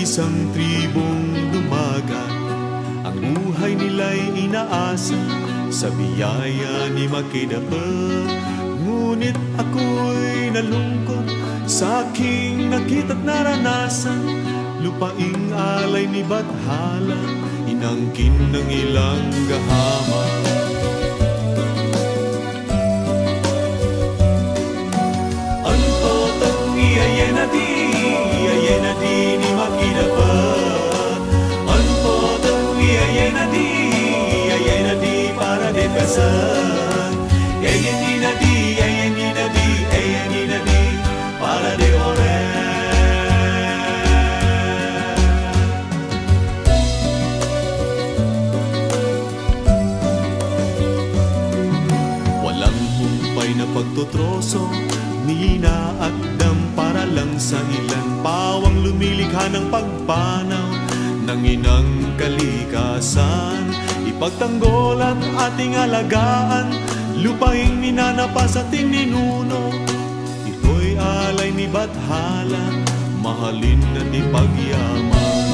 isang tribong dumagat. Ang buhay nila'y inaasa sa biyaya ni Makinapa. Ngunit ako'y nalungkot sa aking nakita't naranasan. Lupaing alay ni Bathala, inangkin ng ilang gahama. Antotong iyayenadi ni Makinapa. Antotong iyayenadi para depasan. Iyayeninadi para de ore. Walang humpay na pagtutroso, nina at dam para lang sa ilan. Pawang lumilikha ng pagpanaw ng inang kalikasan. Ipagtanggol at ating alagaan, lupaing minanapa sa ating ninuno. Ito'y alay ni Bathala, mahalin at ipagyaman.